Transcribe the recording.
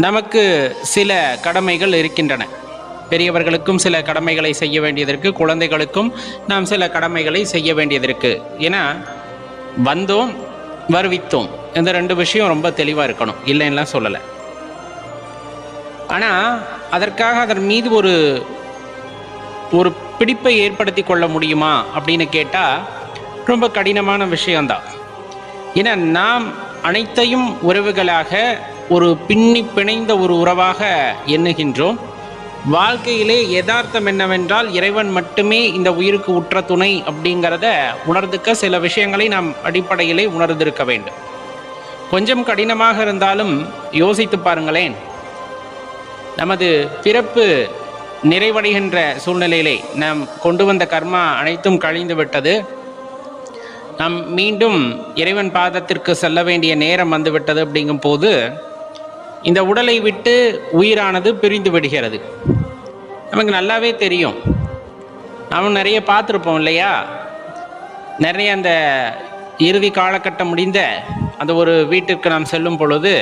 நமக்கு சில கடமைகள் இருக்கின்றன. பெரியவர்களுக்கும் சில கடமைகளை செய்ய வேண்டியதற்கு, குழந்தைகளுக்கும் நாம் சில கடமைகளை செய்ய வேண்டியதற்கு. ஏன்னா வந்தோம் வருவித்தோம், இந்த ரெண்டு விஷயம் ரொம்ப தெளிவாக இருக்கணும், இல்லைன்னா சொல்லலை. ஆனால் அதற்காக அதன் மீது ஒரு பிடிப்பை ஏற்படுத்தி கொள்ள முடியுமா அப்படின்னு கேட்டால் ரொம்ப கடினமான விஷயம்தான். ஏன்னா நாம் அனைத்தையும் உறவுகளாக ஒரு பின்னி பிணைந்த ஒரு உறவாக எண்ணுகின்றோம். வாழ்க்கையிலே யதார்த்தம் என்னவென்றால் இறைவன் மட்டுமே இந்த உயிருக்கு உற்ற துணை அப்படிங்கிறத உணர்ந்துக்க சில விஷயங்களை நாம் அடிப்படையிலே உணர்ந்திருக்க வேண்டும். கொஞ்சம் கடினமாக இருந்தாலும் யோசித்து பாருங்களேன். நமது பிறப்பு நிறைவடைகின்ற சூழ்நிலையிலே நாம் கொண்டு வந்த கர்மா அனைத்தும் கழிந்து விட்டது. நாம் மீண்டும் இறைவன் பாதத்திற்கு செல்ல வேண்டிய நேரம் வந்துவிட்டது. அப்படிங்கும் போது இந்த உடலை விட்டு உயிரானது பிரிந்து விடுகிறது. நமக்கு நல்லாவே தெரியும், நாம் நிறைய பார்த்துருப்போம் இல்லையா? நிறைய அந்த இறுதி காலகட்டம் முடிந்த அந்த ஒரு வீட்டிற்கு நாம் செல்லும் பொழுது